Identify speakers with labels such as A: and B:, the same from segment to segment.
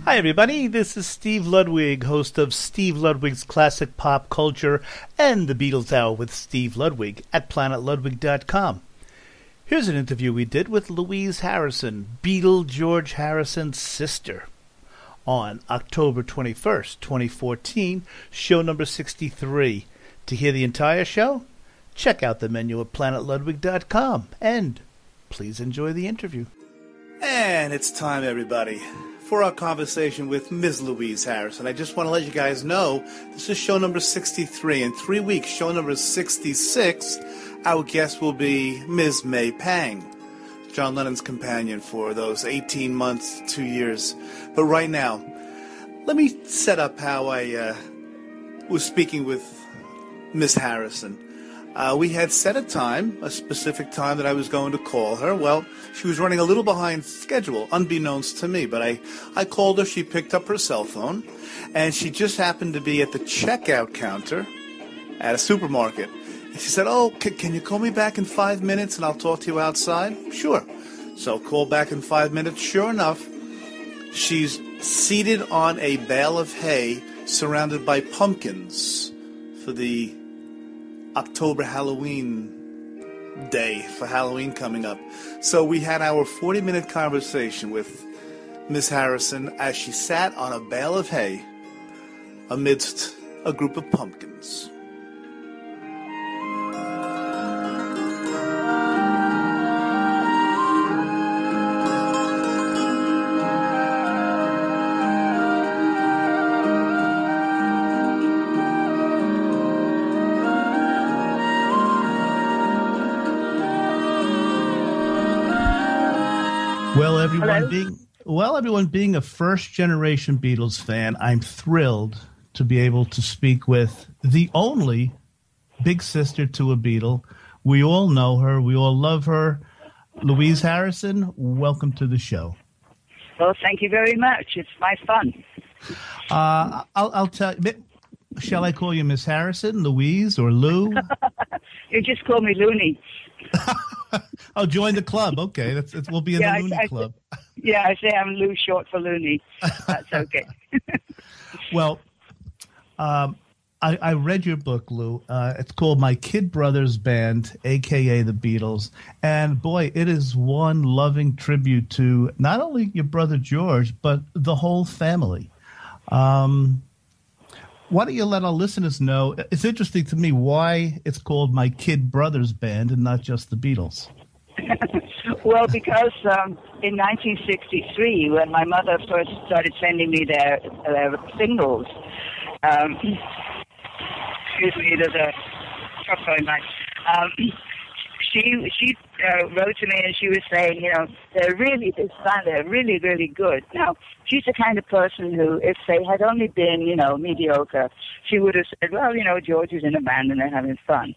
A: Hi, everybody. This is Steve Ludwig, host of Steve Ludwig's Classic Pop Culture and the Beatles Hour with Steve Ludwig at planetludwig.com. Here's an interview we did with Louise Harrison, Beatle George Harrison's sister, on October 21st, 2014, show number 63. To hear the entire show, check out the menu at planetludwig.com, and please enjoy the interview. And it's time, everybody, for our conversation with Ms. Louise Harrison. I just want to let you guys know this is show number 63. In 3 weeks, show number 66, our guest will be Ms. May Pang, John Lennon's companion for those 18 months, 2 years. But right now, let me set up how I was speaking with Ms. Harrison. We had set a specific time that I was going to call her. Well, she was running a little behind schedule, unbeknownst to me, but I called her. She picked up her cell phone, and she just happened to be at the checkout counter at a supermarket. And she said, "Oh, can you call me back in 5 minutes and I'll talk to you outside?" Sure. So call back in 5 minutes. Sure enough, she's seated on a bale of hay surrounded by pumpkins for the October Halloween day, for Halloween coming up. So we had our 40-minute conversation with Miss Harrison as she sat on a bale of hay amidst a group of pumpkins. Everyone being a first-generation Beatles fan, I'm thrilled to be able to speak with the only big sister to a Beatle. We all know her. We all love her. Louise Harrison, welcome to the show.
B: Well, thank you very much. It's my fun.
A: I'll tell you. Shall I call you Miss Harrison, Louise, or Lou?
B: You just call me Looney.
A: I'll join the club. Okay, we'll be in the Looney Club.
B: I say I'm Lou, short for Looney. That's okay.
A: Well, I read your book, Lou. It's called My Kid Brothers Band, a.k.a. the Beatles. And, boy, it is one loving tribute to not only your brother George, but the whole family. Why don't you let our listeners know? It's interesting to me why it's called My Kid Brothers Band and not just the Beatles.
B: Well, because in 1963, when my mother first started sending me their singles, excuse me, there's a truck going by. She wrote to me and she was saying, they're really, really good. Now, she's the kind of person who, if they had only been, mediocre, she would have said, well, George is in a band and they're having fun.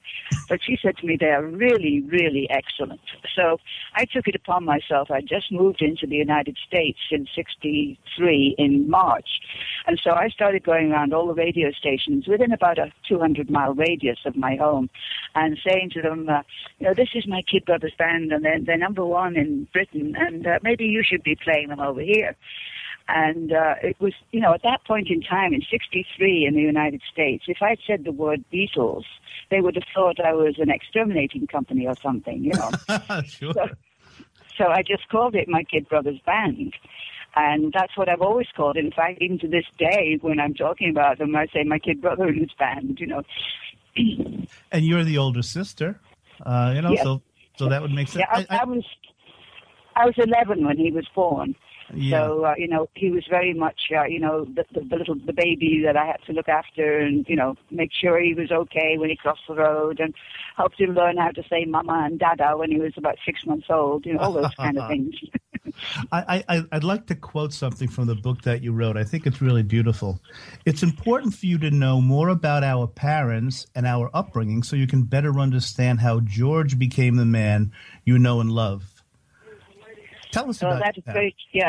B: But she said to me, they are really, really excellent. So I took it upon myself. I just moved into the United States in 63 in March. And so I started going around all the radio stations within about a 200-mile radius of my home and saying to them, this is my Kid Brothers Band, and they're number one in Britain, and maybe you should be playing them over here. And it was, at that point in time, in 63 in the United States, if I'd said the word Beatles, they would have thought I was an exterminating company or something,
A: Sure.
B: So I just called it My Kid Brothers Band. And that's what I've always called it. In fact, even to this day, when I'm talking about them, I say my kid brother and his band,
A: And you're the older sister,
B: yes.
A: So that would make sense.
B: Yeah, I was 11 when he was born.
A: Yeah.
B: So, he was very much, the baby that I had to look after and, make sure he was okay when he crossed the road and helped him learn how to say mama and dada when he was about 6 months old, all those kind of things.
A: I'd like to quote something from the book that you wrote. I think it's really beautiful. It's important for you to know more about our parents and our upbringing so you can better understand how George became the man you know and love. Tell us about that.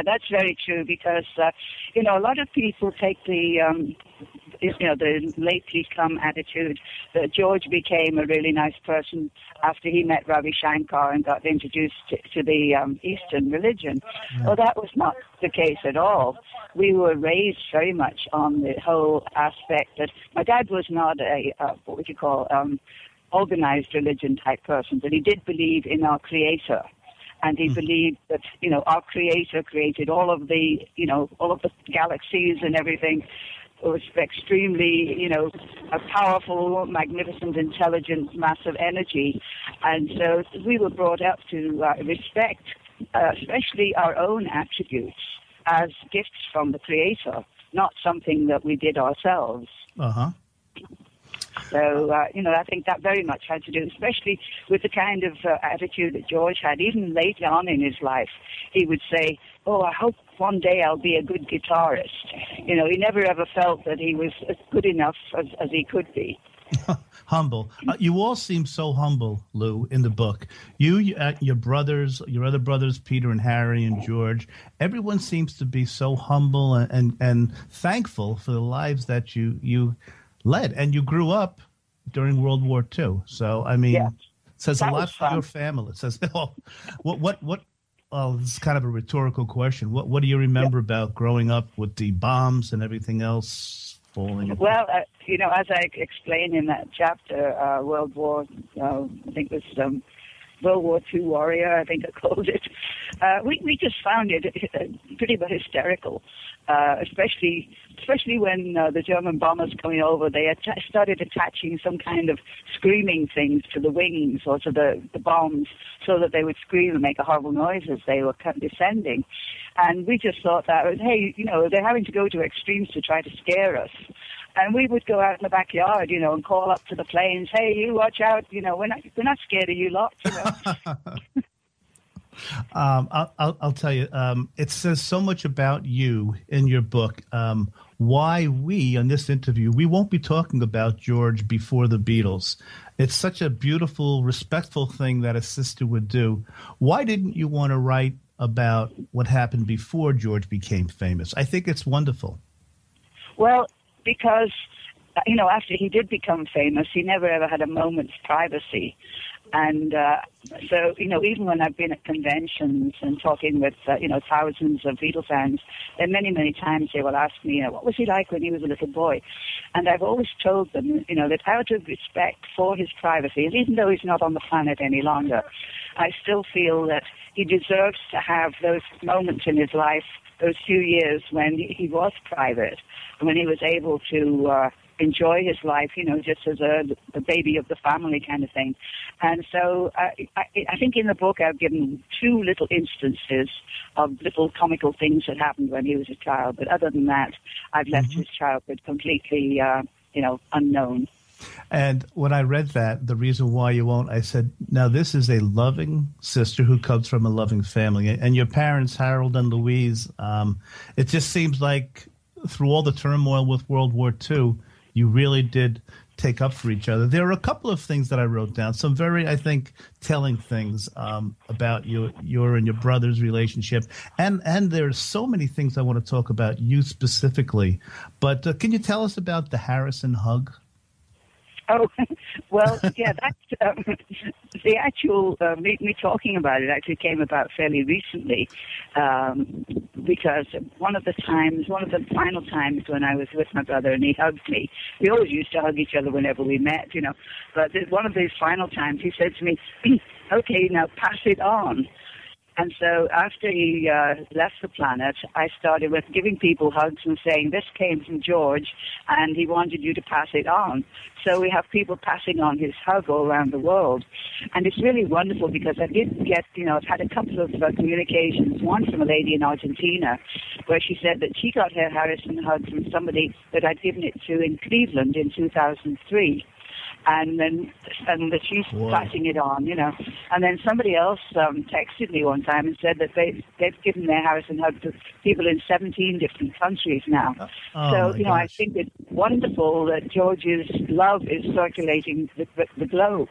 B: That's very true because, a lot of people take the the lately come attitude that George became a really nice person after he met Ravi Shankar and got introduced to the Eastern religion. Well, that was not the case at all. We were raised very much on the whole aspect that my dad was not a, what would you call, organized religion type person, but he did believe in our Creator. And he believed that, our Creator created all of the galaxies and everything. It was extremely, a powerful, magnificent, intelligent, massive energy. And so we were brought up to respect, especially our own attributes as gifts from the Creator, not something that we did ourselves.
A: Uh-huh.
B: So, I think that very much had to do, especially with the kind of attitude that George had. Even later on in his life, he would say, oh, I hope one day I'll be a good guitarist. He never ever felt that he was as good enough as he could be.
A: Humble. You all seem so humble, Lou, in the book. Your brothers, your other brothers, Peter and Harry and George, everyone seems to be so humble and thankful for the lives that you led. And you grew up during World War II. So, I mean, it says a lot for your family. It says, this is kind of a rhetorical question. What do you remember about growing up with the bombs and everything else falling?
B: Well, as I explained in that chapter, World War, I think it was World War II warrior, I think I called it. We just found it pretty much hysterical, especially when the German bombers coming over, they started attaching some kind of screaming things to the wings or to the bombs so that they would scream and make a horrible noise as they were descending. And we just thought that, hey, they're having to go to extremes to try to scare us. And we would go out in the backyard, and call up to the planes, hey, you watch out, we're not scared of you lot,
A: I'll tell you, it says so much about you in your book. Why we, on this interview, we won't be talking about George before the Beatles. It's such a beautiful, respectful thing that a sister would do. Why didn't you want to write about what happened before George became famous? I think it's wonderful.
B: Well, because, after he did become famous, he never ever had a moment's privacy. And so, even when I've been at conventions and talking with, thousands of Beatles fans, and many, many times they will ask me, what was he like when he was a little boy? And I've always told them, that out of respect for his privacy, and even though he's not on the planet any longer, I still feel that he deserves to have those moments in his life, those few years when he was private, when he was able to enjoy his life, just as a baby of the family kind of thing. And so I think in the book I've given two little instances of little comical things that happened when he was a child. But other than that, I've left his childhood completely, unknown.
A: And when I read that, the reason why you won't, I said, now this is a loving sister who comes from a loving family. And your parents, Harold and Louise, it just seems like through all the turmoil with World War II, you really did take up for each other. There are a couple of things that I wrote down, some very, I think, telling things about your and your brother's relationship. And there's so many things I want to talk about you specifically. But can you tell us about the Harrison hug?
B: Oh, well, yeah, that's the actual, me talking about it actually came about fairly recently because one of the final times when I was with my brother and he hugged me, we always used to hug each other whenever we met, but one of these final times he said to me, okay, now pass it on. And so after he left the planet, I started with giving people hugs and saying, this came from George, and he wanted you to pass it on. So we have people passing on his hug all around the world. And it's really wonderful because I did get, I've had a couple of communications, one from a lady in Argentina, where she said that she got her Harrison hug from somebody that I'd given it to in Cleveland in 2003. And that she's passing it on, And then somebody else texted me one time and said that they've given their Harrison hug to people in 17 different countries now. So, I think it's wonderful that George's love is circulating the globe.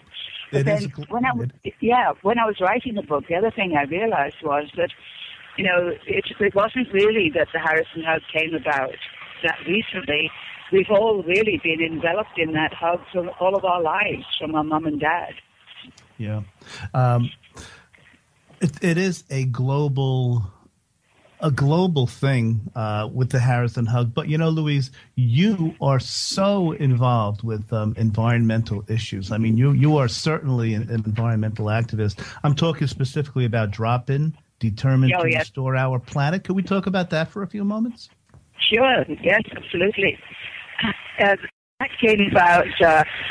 B: But then when I was writing the book, the other thing I realized was that, it wasn't really that the Harrison hug came about that recently. we've all really been enveloped in that hug for all of our lives, from our mum and dad.
A: Yeah. It is a global thing with the Harrison hug. But, Louise, you are so involved with environmental issues. I mean, you are certainly an environmental activist. I'm talking specifically about Drop-In, determined to restore our planet. Could we talk about that for a few moments?
B: Sure. Yes, absolutely. That came about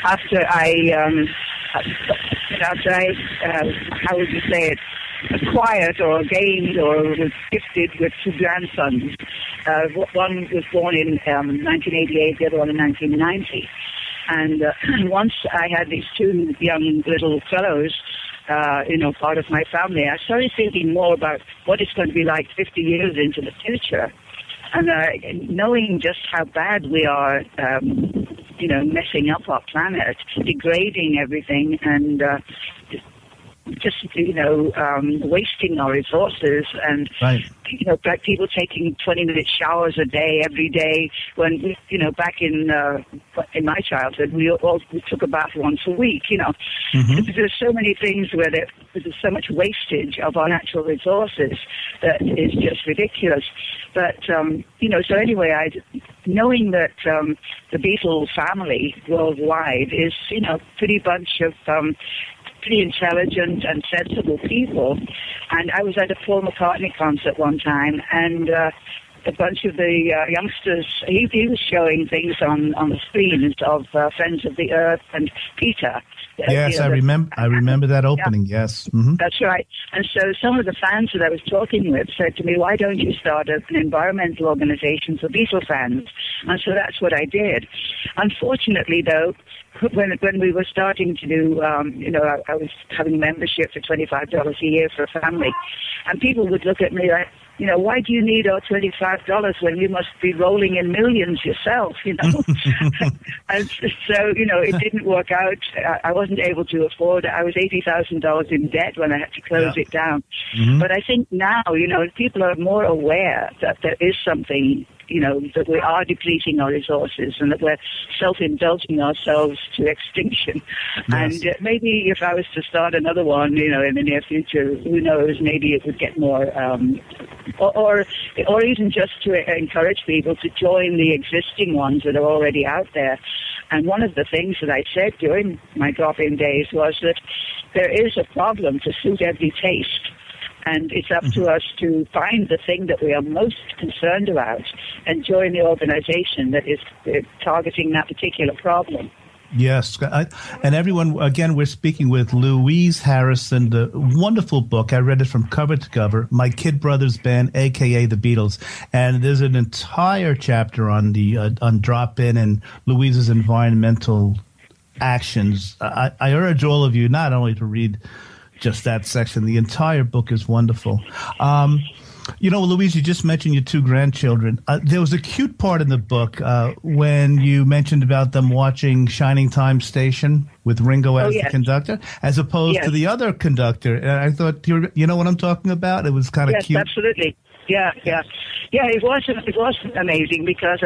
B: after I how would you say it, acquired or gained or was gifted with two grandsons. One was born in 1988, the other one in 1990. And once I had these two young little fellows, part of my family, I started thinking more about what it's going to be like 50 years into the future. And knowing just how bad we are, messing up our planet, degrading everything, and wasting our resources, and
A: right.
B: Black people taking 20-minute showers a day every day. When back in my childhood, we took a bath once a week.
A: Mm-hmm.
B: There's so many things where there's so much wastage of our natural resources that is just ridiculous. But so anyway, knowing that the Beatles family worldwide is pretty bunch of pretty intelligent and sensible people. And I was at a Paul McCartney concert one time, and a bunch of the youngsters, he was showing things on the screens of Friends of the Earth and Peter.
A: Yes, I remember that opening,
B: yeah.
A: Yes. Mm-hmm.
B: That's right. And so some of the fans that I was talking with said to me, why don't you start an environmental organization for Beatle fans? And so that's what I did. Unfortunately, though, when we were starting to do, I was having membership for $25 a year for a family, and people would look at me like, why do you need our $25 when you must be rolling in millions yourself, And so, it didn't work out. I wasn't able to afford it. I was $80,000 in debt when I had to close it down. Mm-hmm. But I think now, people are more aware that there is something, that we are depleting our resources and that we're self-indulging ourselves to extinction. Yes. And maybe if I was to start another one, in the near future, who knows, maybe it would get more, or even just to encourage people to join the existing ones that are already out there. And one of the things that I said during my drop-in days was that there is a problem to suit every taste. And it's up to us to find the thing that we are most concerned about and join the organization that is targeting that particular problem.
A: Yes. And everyone, again, we're speaking with Louise Harrison, the wonderful book. I read it from cover to cover, My Kid Brothers Band, a.k.a. the Beatles. And there's an entire chapter on on Drop-In and Louise's environmental actions. I urge all of you not only to read just that section. The entire book is wonderful. Louise, you just mentioned your two grandchildren. There was a cute part in the book when you mentioned about them watching Shining Time Station with Ringo as the conductor, as opposed to the other conductor. And I thought, you know what I'm talking about? It was kind of cute.
B: Yes, absolutely. Yeah. It was amazing because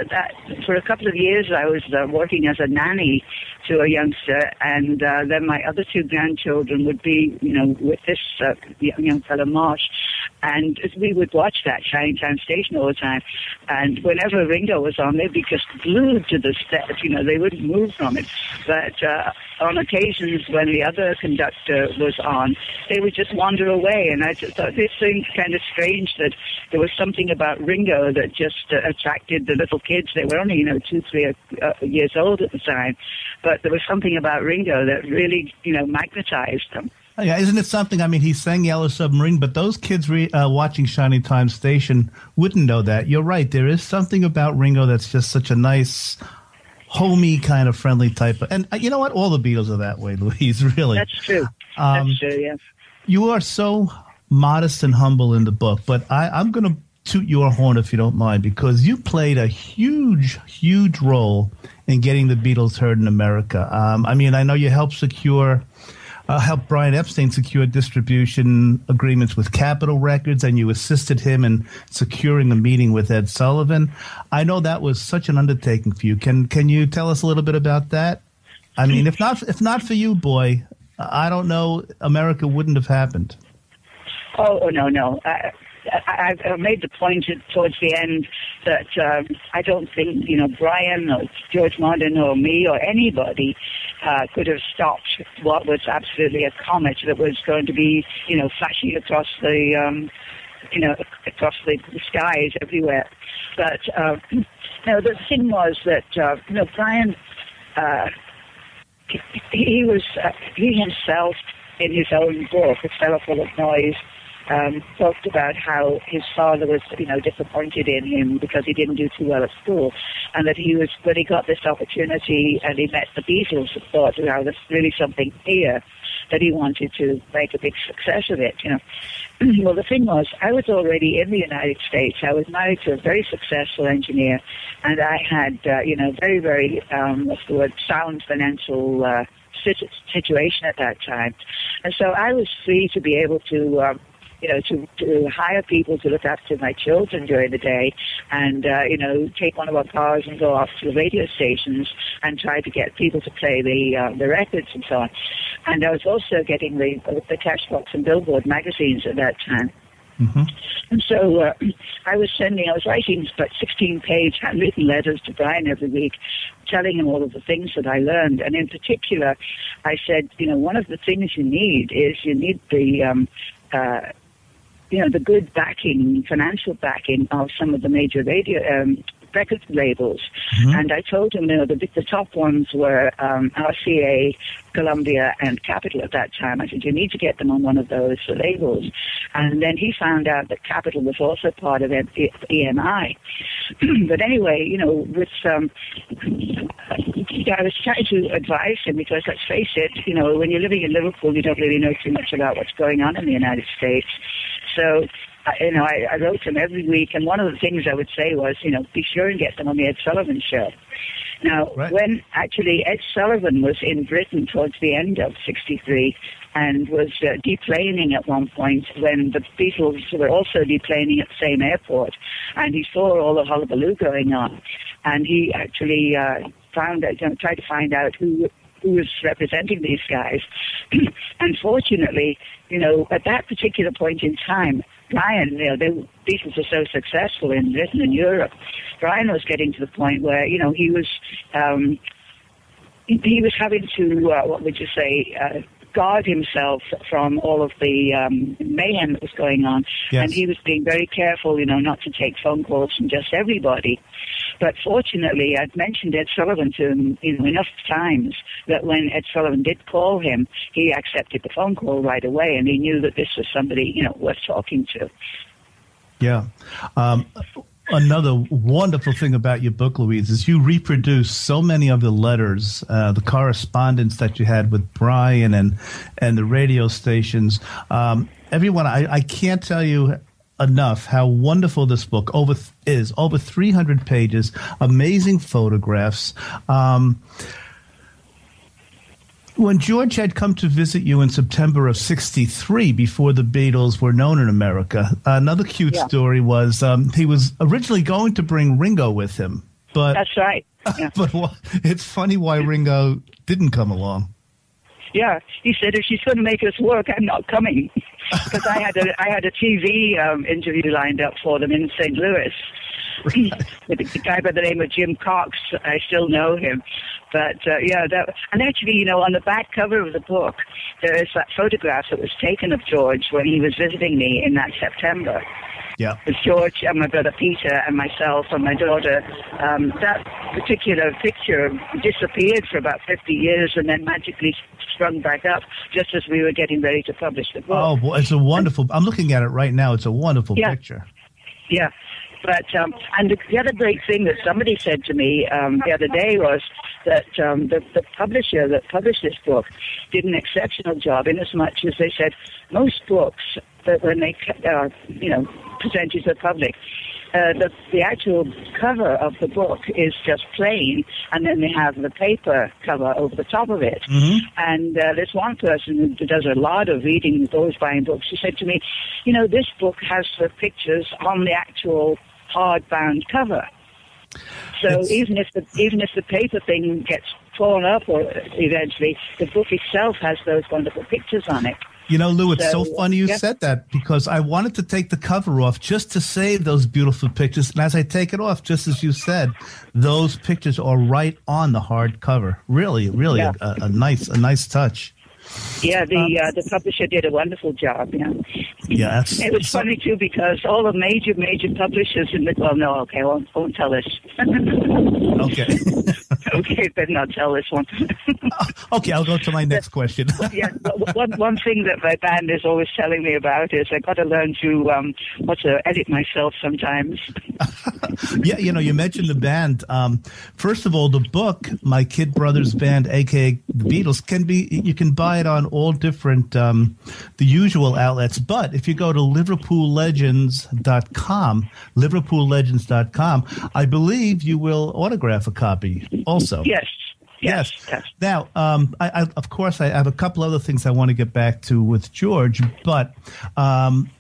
B: for a couple of years I was working as a nanny to a youngster, and then my other two grandchildren would be, with this young fellow Marsh, and we would watch that Shining Time Station all the time. And whenever Ringo was on, they'd be just glued to the set. They wouldn't move from it. But on occasions when the other conductor was on, they would just wander away. And I just thought this seemed kind of strange that there was something about Ringo that just attracted the little kids. They were only, 2-3 years old at the time. But there was something about Ringo that really, magnetized them.
A: Yeah, isn't it something? I mean, he sang Yellow Submarine, but those kids watching Shining Time Station wouldn't know that. You're right. There is something about Ringo that's just such a nice, homey kind of friendly type. And you know what? All the Beatles are that way, Louise, really.
B: That's true. That's true, yeah.
A: You are so modest and humble in the book, but I'm going to toot your horn if you don't mind, because you played a huge, huge role in getting the Beatles heard in America. I know you helped secure helped Brian Epstein secure distribution agreements with Capitol Records, and you assisted him in securing a meeting with Ed Sullivan. I know that was such an undertaking for you. Can you tell us a little bit about that? I mean, if not for you, boy, I don't know, America wouldn't have happened.
B: Oh no. I made the point towards the end that I don't think, Brian or George Martin or me or anybody could have stopped what was absolutely a comet that was going to be, flashing across the, across the skies everywhere. But, the thing was that, Brian, he himself, in his own book, A Cellar Full of Noise, talked about how his father was, disappointed in him because he didn't do too well at school, and that when he got this opportunity and he met the Beatles, he thought, there's really something here, that he wanted to make a big success of it, Well, the thing was, I was already in the United States. I was married to a very successful engineer, and I had, very, very, sound financial situation at that time. And so I was free to be able to, to hire people to look after my children during the day and, take one of our cars and go off to the radio stations and try to get people to play the records and so on. And I was also getting the Cashbox and Billboard magazines at that time. Mm-hmm. And so I was writing about 16-page handwritten letters to Brian every week, telling him all of the things that I learned. And in particular, I said, one of the things you need the good backing, financial backing of some of the major record labels. Mm-hmm. And I told him, the top ones were RCA, Columbia, and Capitol at that time. I said, you need to get them on one of those labels. And then he found out that Capitol was also part of EMI. But anyway, I was trying to advise him because, let's face it, when you're living in Liverpool, you don't really know too much about what's going on in the United States. So, I wrote them every week, and one of the things I would say was, be sure and get them on the Ed Sullivan Show. Now, right. When actually Ed Sullivan was in Britain towards the end of '63 and was deplaning at one point when the Beatles were also deplaning at the same airport, and he saw all the hullabaloo going on, and he actually tried to find out who was representing these guys. Unfortunately, at that particular point in time, Brian, the Beatles were so successful in Britain and Europe. Brian was getting to the point where, he was having to, guard himself from all of the mayhem that was going on. Yes. And he was being very careful, not to take phone calls from just everybody. But fortunately, I'd mentioned Ed Sullivan to him enough times that when Ed Sullivan did call him, he accepted the phone call right away, and he knew that this was somebody, worth talking to.
A: Yeah. Another wonderful thing about your book, Louise, is you reproduce so many of the letters, the correspondence that you had with Brian and the radio stations. Everyone, I can't tell you enough how wonderful this book is. Over 300 pages, amazing photographs. When George had come to visit you in September of '63, before the Beatles were known in America, another cute story was he was originally going to bring Ringo with him. But
B: that's right. Yeah.
A: But it's funny why Ringo didn't come along.
B: Yeah, he said, if she's going to make us work, I'm not coming. Because I had a TV interview lined up for them in St. Louis. Right. With a guy by the name of Jim Cox. I still know him. But, and actually, on the back cover of the book, there is that photograph that was taken of George when he was visiting me in that September.
A: Yeah.
B: With George and my brother Peter and myself and my daughter. That particular picture disappeared for about 50 years and then magically sprung back up just as we were getting ready to publish the book.
A: Oh, boy, it's a wonderful, I'm looking at it right now. It's a wonderful picture.
B: Yeah. But, and the other great thing that somebody said to me the other day was that the publisher that published this book did an exceptional job in as much as they said most books that when they, presented to the public, the actual cover of the book is just plain, and then they have the paper cover over the top of it.
A: Mm-hmm.
B: And there's one person who does a lot of reading, always buying books. She said to me, this book has the pictures on the actual hardbound cover. So even if the paper thing gets torn up or eventually, the book itself has those wonderful pictures on it.
A: Lou, it's so funny you said that, because I wanted to take the cover off just to save those beautiful pictures. And as I take it off, just as you said, those pictures are right on the hard cover. Really, really a nice touch.
B: Yeah, the publisher did a wonderful job.
A: Yeah,
B: it was funny too, because all the major publishers I won't tell this.
A: Okay.
B: Okay, better not tell this one.
A: Okay, I'll go to my next question.
B: One thing that my band is always telling me about is I got to learn to edit myself sometimes.
A: Yeah, you mentioned the band. First of all, the book, My Kid Brothers Band, aka the Beatles, you can buy it on all different the usual outlets. But if you go to liverpoollegends.com, I believe you will autograph a copy also.
B: Yes.
A: Now, I of course, I have a couple other things I want to get back to with George, but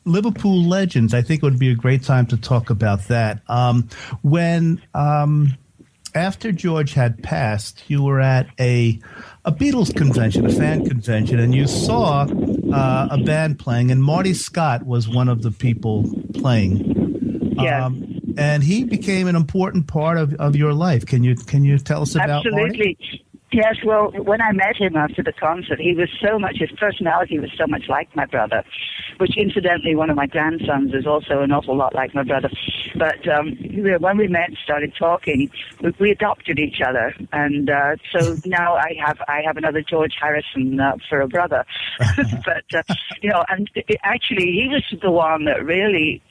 A: Liverpool Legends, I think it would be a great time to talk about that. When after George had passed, you were at a Beatles convention, a fan convention, and you saw a band playing, and Marty Scott was one of the people playing.
B: Yeah.
A: And he became an important part of your life. Can you tell us about
B: Absolutely.
A: Marty?
B: Yes, well, when I met him after the concert, his personality was so much like my brother, which incidentally, one of my grandsons is also an awful lot like my brother. But when we met, started talking, we adopted each other. And so now I have another George Harrison for a brother. But, actually, he was the one that really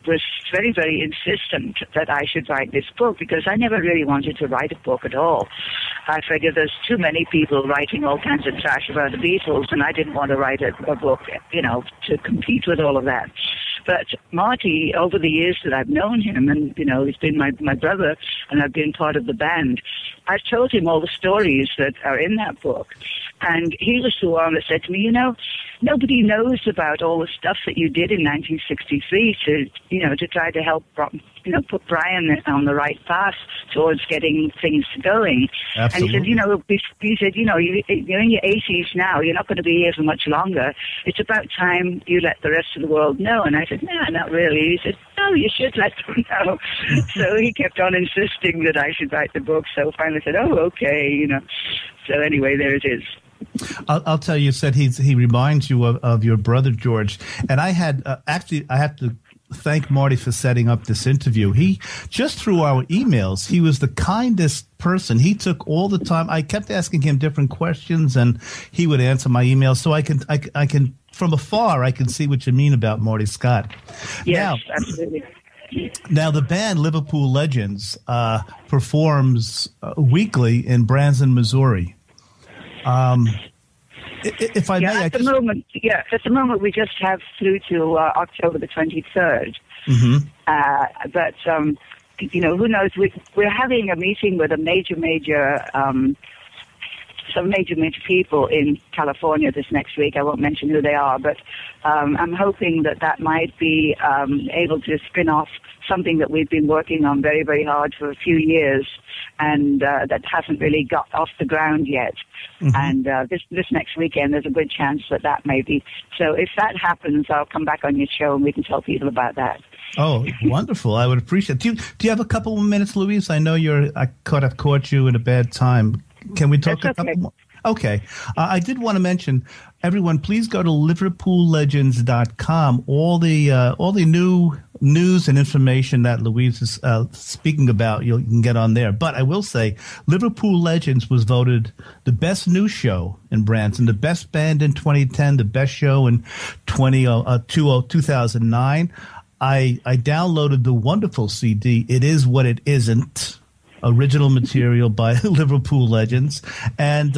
B: was very, very insistent that I should write this book, because I never really wanted to write a book at all. I figured there's too many people writing all kinds of trash about the Beatles, and I didn't want to write a book, to compete with all of that. But Marty, over the years that I've known him, and, he's been my brother, and I've been part of the band, I've told him all the stories that are in that book. And he was the one that said to me, nobody knows about all the stuff that you did in 1963 to try to help, put Brian on the right path towards getting things going.
A: Absolutely.
B: And he said, you're in your 80s now. You're not going to be here for much longer. It's about time you let the rest of the world know. And I said, no, not really. He said, no, you should let them know. So he kept on insisting that I should write the book. So finally I said, oh, okay, So anyway, there it is.
A: I'll tell you, said he reminds you of your brother George, and I had I have to thank Marty for setting up this interview. He just through our emails, he was the kindest person. He took all the time. I kept asking him different questions, and he would answer my emails. So I can from afar I can see what you mean about Marty Scott.
B: Yes, absolutely.
A: Now, the band Liverpool Legends performs weekly in Branson, Missouri. If I may,
B: at the moment we just have through to October the 23rd.
A: Mm-hmm.
B: But who knows? We're having a meeting with some major people in California this next week. I won't mention who they are, but I'm hoping that might be able to spin off something that we've been working on very, very hard for a few years, and that hasn't really got off the ground yet. Mm-hmm. And this next weekend, there's a good chance that may be. So if that happens, I'll come back on your show and we can tell people about that.
A: Oh, wonderful. I would appreciate it. Do you have a couple of minutes, Louise? I know I could have caught you at a bad time. Can we talk a couple more? Okay. I did want to mention, everyone, please go to liverpoollegends.com. All the new news and information that Louise is speaking about, you can get on there. But I will say, Liverpool Legends was voted the best news show in Branson, the best band in 2010, the best show in 2009. I downloaded the wonderful CD, It Is What It Isn't, original material by Liverpool Legends, and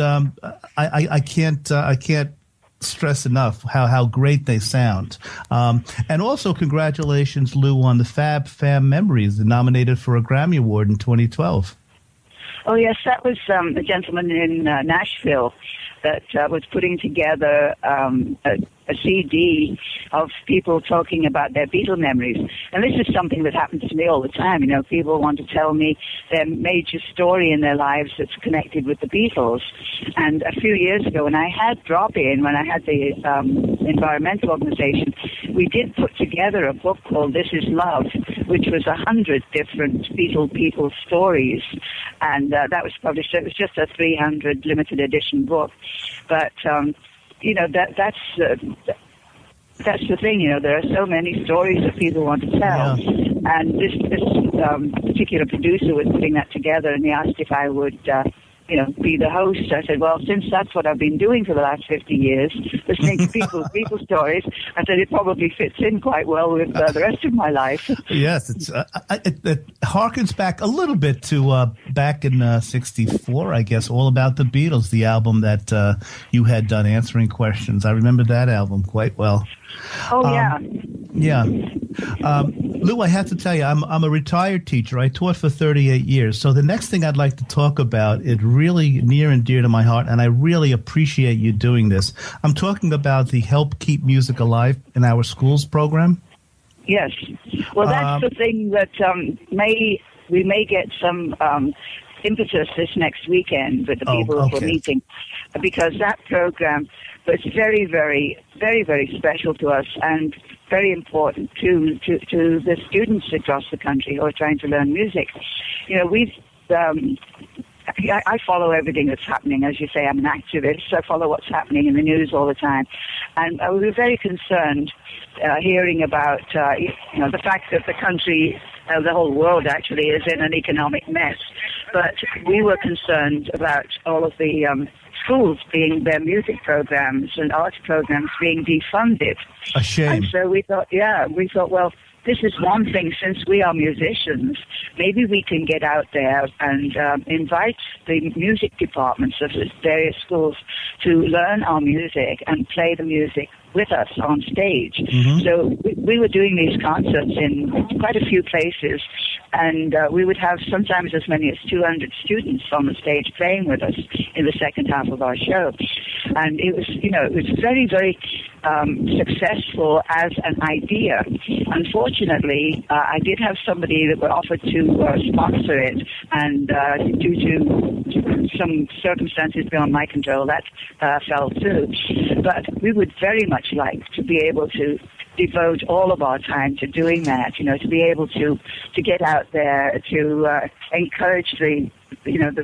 A: I can't stress enough how great they sound. And also, congratulations, Lou, on the Fab Fam Memories, nominated for a Grammy Award in 2012.
B: Oh, yes, that was a gentleman in Nashville that was putting together a CD of people talking about their Beatle memories. And this is something that happens to me all the time. You know, people want to tell me their major story in their lives that's connected with the Beatles. And a few years ago, when I had Drop-In, when I had the environmental organization, we did put together a book called This Is Love, which was 100 different Beatle people's stories. And that was published. It was just a 300 limited edition book. But you know, that's the thing. You know, there are so many stories that people want to tell, and this particular producer was putting that together, and he asked if I would, be the host. I said, well, since that's what I've been doing for the last 50 years, listening to people's stories, I said it probably fits in quite well with the rest of my life.
A: Yes, it harkens back a little bit to back in '64, I guess, All About the Beatles, the album that you had done answering questions. I remember that album quite well.
B: Oh, yeah.
A: Yeah. Lou, I have to tell you, I'm a retired teacher. I taught for 38 years. So the next thing I'd like to talk about is really near and dear to my heart, and I really appreciate you doing this. I'm talking about the Help Keep Music Alive in Our Schools program.
B: Yes. Well, that's the thing that we may get some impetus this next weekend with the people who are meeting, because that program was very, very, very, very special to us and very important to the students across the country who are trying to learn music. You know, I follow everything that's happening. As you say, I'm an activist, so I follow what's happening in the news all the time. And we were very concerned hearing about, the fact that the country, the whole world actually, is in an economic mess. But we were concerned about all of the schools being their music programs and art programs being defunded.
A: A shame.
B: And so we thought, well, this is one thing, since we are musicians, maybe we can get out there and invite the music departments of the various schools to learn our music and play the music with us on stage. Mm-hmm. So we were doing these concerts in quite a few places, and we would have sometimes as many as 200 students on the stage playing with us in the second half of our show. And it was, it was very, very successful as an idea. Unfortunately, I did have somebody that were offered to sponsor it, and due to some circumstances beyond my control, that fell through. But we would very much like to be able to devote all of our time to doing that, to be able to get out there, to encourage the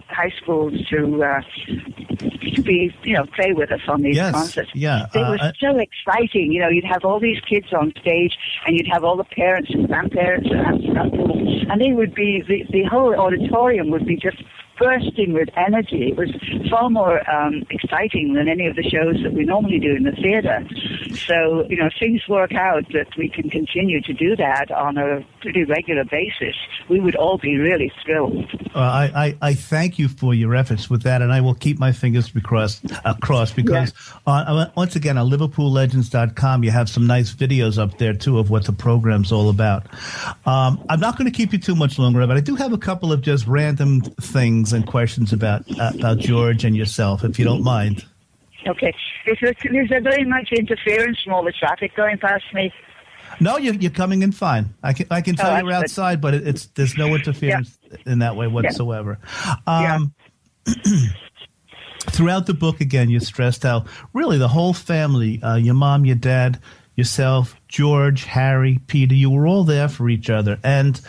B: high schools to be, play with us on these concerts.
A: Yeah.
B: They were so exciting. You'd have all these kids on stage, and you'd have all the parents and grandparents and aunts and uncles, and they would be, the whole auditorium would be just bursting with energy. It was far more exciting than any of the shows that we normally do in the theater. So, if things work out that we can continue to do that on a pretty regular basis, we would all be really thrilled.
A: I thank you for your efforts with that, and I will keep my fingers crossed because once again, on LiverpoolLegends.com, you have some nice videos up there, too, of what the program's all about. I'm not going to keep you too much longer, but I do have a couple of just random things and questions about George and yourself, if you don't mind.
B: Okay. Is there very much interference from all the traffic going past me?
A: No, you're coming in fine. I can tell you're outside, but there's no interference in that way whatsoever. Throughout the book, again, you stressed how really the whole family, your mom, your dad, yourself, George, Harry, Peter, you were all there for each other, and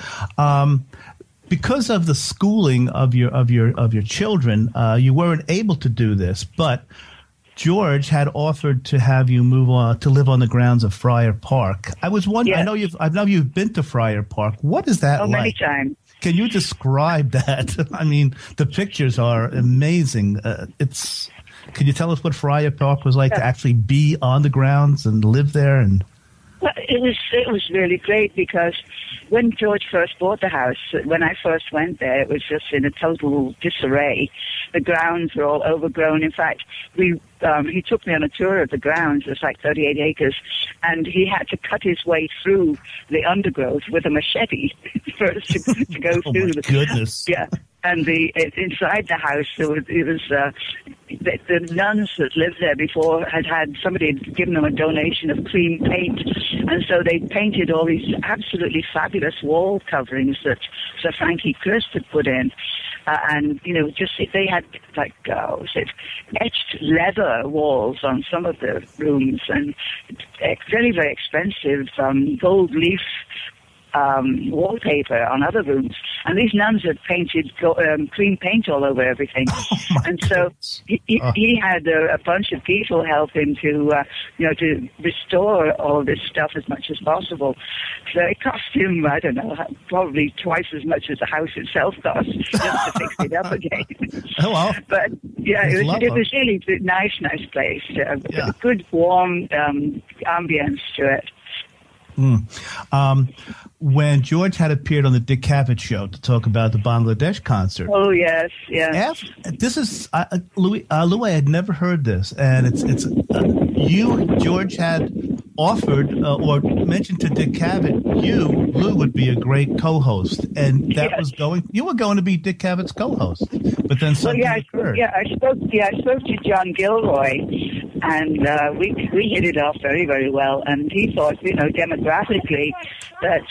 A: because of the schooling of your children, you weren't able to do this, but George had offered to have you move on to live on the grounds of Friar Park. I was wondering. Yes. I know you've been to Friar Park. What is that like?
B: Many times.
A: Can you describe that? I mean, the pictures are amazing. Can you tell us what Friar Park was like to actually be on the grounds and live there? And
B: Well, it was really great because when George first bought the house, when I first went there, it was just in a total disarray. The grounds were all overgrown. In fact, he took me on a tour of the grounds. It's like 38 acres, and he had to cut his way through the undergrowth with a machete first to go
A: Oh,
B: through.
A: my goodness.
B: Yeah. And inside the house, the nuns that lived there before had somebody had given them a donation of clean paint, and so they painted all these absolutely fabulous wall coverings that Sir Frankie Christ had put in, and they had like etched leather walls on some of the rooms, and very, very expensive gold leaf wallpaper on other rooms, and these nuns had painted clean paint all over everything. And so he had a bunch of people help him to restore all this stuff as much as possible. So it cost him, I don't know, probably twice as much as the house itself cost just to fix it up again.
A: Oh, well.
B: But yeah, it was really a nice place. Good warm ambience to it.
A: When George had appeared on the Dick Cavett show to talk about the Bangladesh concert.
B: Oh, yes.
A: This is Louis. I had never heard this, and it's George had offered or mentioned to Dick Cavett, Lou, would be a great co-host, and you were going to be Dick Cavett's co-host, but then something occurred.
B: I spoke to John Gilroy, and we hit it off very, very well, and he thought, demographically, that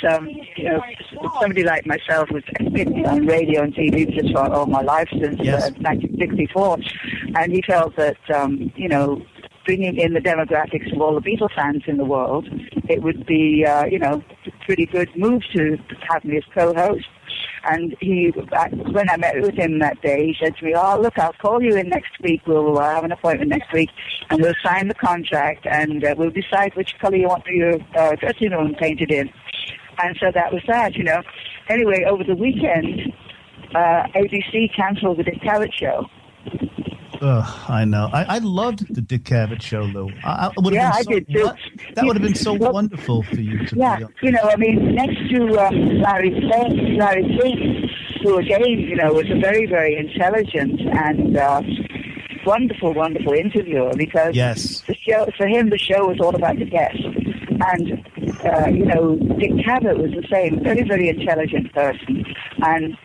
B: somebody like myself who's been on radio and TV just for all my life since 1964, and he felt that bringing in the demographics of all the Beatles fans in the world, it would be a pretty good move to have me as co-host. And when I met with him that day, he said to me, "Oh, look, I'll call you in next week. We'll have an appointment next week, and we'll sign the contract, and we'll decide which color you want your dressing room painted in." And so that was that, Anyway, over the weekend, ABC canceled the Dick Cavett show.
A: I know. I loved the Dick Cavett show, Lou.
B: I did too.
A: That would have been so wonderful for you to be on.
B: Next to Larry King, who again, was a very, very intelligent and wonderful, wonderful interviewer, because the show was all about the guest. And, Dick Cavett was the same, very, very intelligent person. And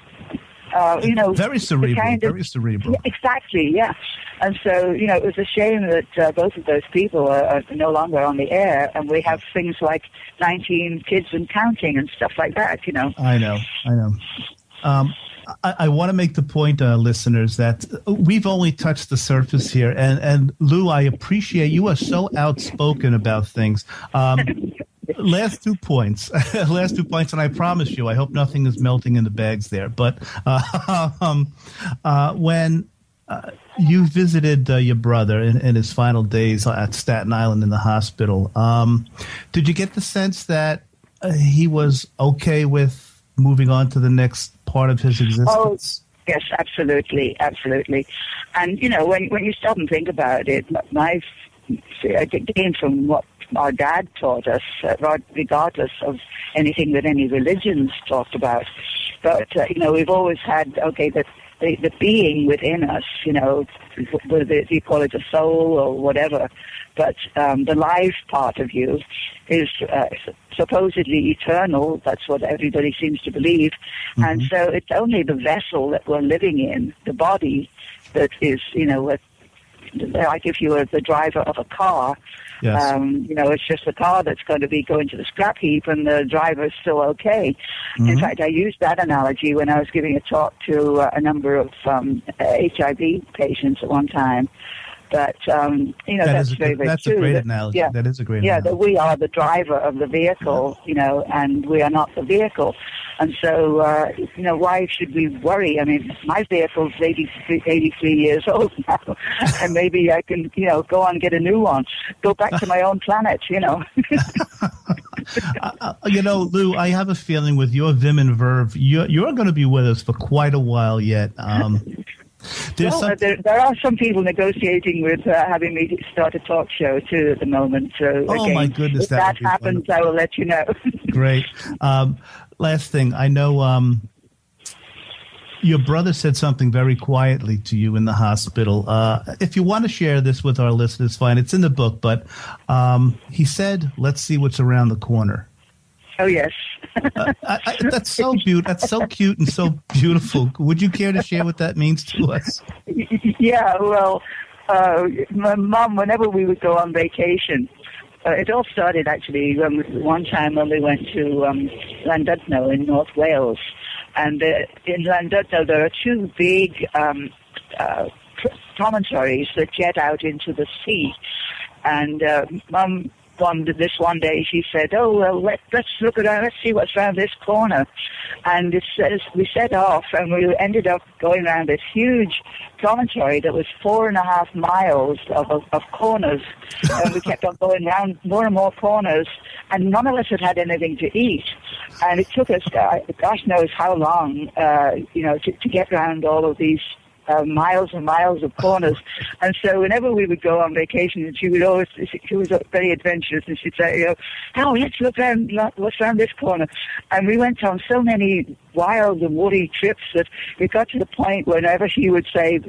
A: very cerebral, very cerebral.
B: Exactly, yeah. And so, it was a shame that both of those people are no longer on the air, and we have things like 19 kids and counting and stuff like that,
A: I know. I want to make the point, listeners, that we've only touched the surface here. And Lou, I appreciate you are so outspoken about things. Last two points, and I promise you, I hope nothing is melting in the bags there. But when you visited your brother in his final days at Staten Island in the hospital, did you get the sense that he was okay with moving on to the next part of his existence?
B: Oh, yes, absolutely. And, when you stop and think about it, it came from what our dad taught us, regardless of anything that any religions talked about. But, we've always had, the being within us, whether you call it a soul or whatever, but the life part of you is supposedly eternal. That's what everybody seems to believe. Mm-hmm. And so it's only the vessel that we're living in, the body, that is, like if you were the driver of a car, it's just the car that's going to be going to the scrap heap, and the driver is still okay. Mm-hmm. In fact, I used that analogy when I was giving a talk to a number of HIV patients at one time. But, that's very, very true.
A: That's a great analogy.
B: Yeah,
A: that is a great analogy.
B: Yeah, that we are the driver of the vehicle, and we are not the vehicle. And so, why should we worry? I mean, my vehicle's 83 years old now, and maybe I can, go on and get a new one, go back to my own planet,
A: Lou, I have a feeling with your vim and verve, you're going to be with us for quite a while yet.
B: There are some people negotiating with having me start a talk show too at the moment. So again,
A: my goodness,
B: if that happens, wonderful. I will let you know.
A: Great. Last thing, I know your brother said something very quietly to you in the hospital. If you want to share this with our listeners, fine. It's in the book, but he said, "Let's see what's around the corner."
B: Oh, yes.
A: That's so beautiful. That's so cute and so beautiful. Would you care to share what that means to us?
B: Yeah, well, my mom, whenever we would go on vacation, it all started actually one time when we went to Llandudno in North Wales. And in Llandudno, there are two big promontories that jet out into the sea. And Mum this one day, she said, "Oh, well, let's look around, let's see what's around this corner." And we set off, and we ended up going around this huge promontory that was 4.5 miles of corners. And we kept on going around more and more corners, and none of us had anything to eat. And it took us, gosh knows how long, to get around all of these miles and miles of corners. And so whenever we would go on vacation, she was very adventurous, and she'd say, "Oh, let's look around, what's around this corner." And we went on so many wild and woody trips that it got to the point whenever she would say,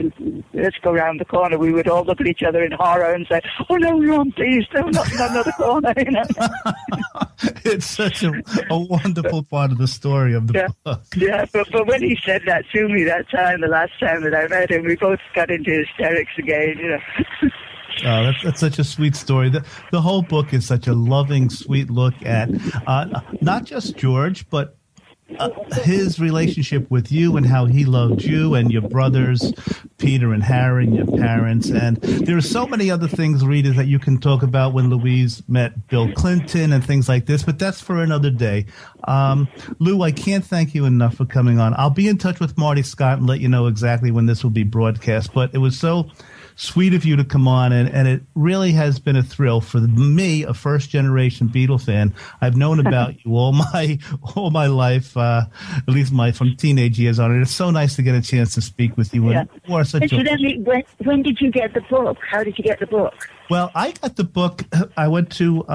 B: "Let's go around the corner," we would all look at each other in horror and say, "Oh no, Ron, please, no, not another corner."
A: It's such a wonderful part of the story of the book.
B: Yeah, but when he said that to me that time, the last time that I met him, we both got into hysterics again,
A: Oh, that's such a sweet story. The whole book is such a loving, sweet look at not just George, but his relationship with you and how he loved you and your brothers, Peter and Harry, and your parents. And there are so many other things, Rita, that you can talk about when Louise met Bill Clinton and things like this, but that's for another day. Lou, I can't thank you enough for coming on. I'll be in touch with Marty Scott and let you know exactly when this will be broadcast, but it was so sweet of you to come on, and it really has been a thrill for me, a first-generation Beatle fan. I've known about you all my life, at least from teenage years on. And it's so nice to get a chance to speak with you.
B: Yeah. Incidentally, when did you get the book? How did you get the book?
A: Well, I got the book. I went to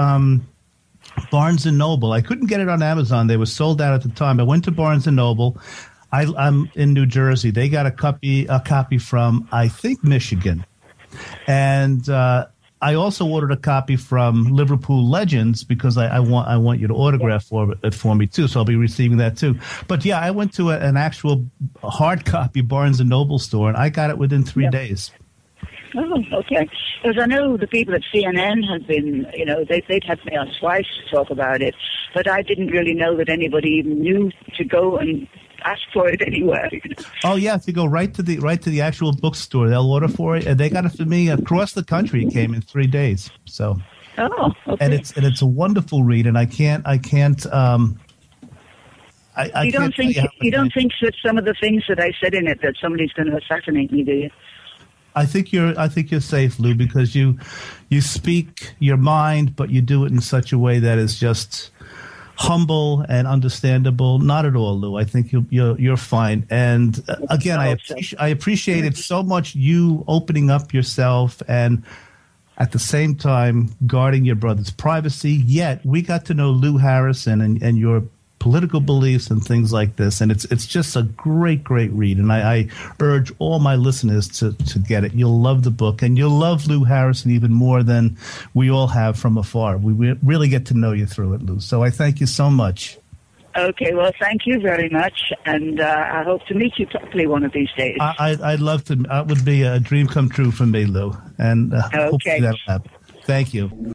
A: Barnes & Noble. I couldn't get it on Amazon. They were sold out at the time. I went to Barnes & Noble. I'm in New Jersey. They got a copy from, I think, Michigan. And I also ordered a copy from Liverpool Legends because I want you to autograph it for me too. So I'll be receiving that too. But yeah, I went to an actual hard copy Barnes & Noble store, and I got it within 3 days.
B: Oh, okay. Because I know the people at CNN have been, they'd had me on twice to talk about it, but I didn't really know that anybody even knew to go and ask for it anywhere.
A: Oh yeah, if you go right to the actual bookstore, they'll order for it, and they got it for me across the country. It came in 3 days. So,
B: okay.
A: and it's a wonderful read, and I can't.
B: You don't think that some of the things that I said in it that somebody's going to assassinate me, do you?
A: I think you're safe, Lou, because you speak your mind, but you do it in such a way that is just humble and understandable. Not at all, Lou. I think you're fine. And again, I appreciated so much you opening up yourself and at the same time guarding your brother's privacy. Yet we got to know Lou Harrison and your political beliefs and things like this, and it's just a great read, and I urge all my listeners to get it. You'll love the book, and you'll love Lou Harrison even more than we all have from afar. We really get to know you through it, Lou, so I thank you so much.
B: Okay, well, thank you very much, and I hope to meet you properly one of these days.
A: I'd love to. It would be a dream come true for me, Lou, and hopefully that'll happen. Thank you.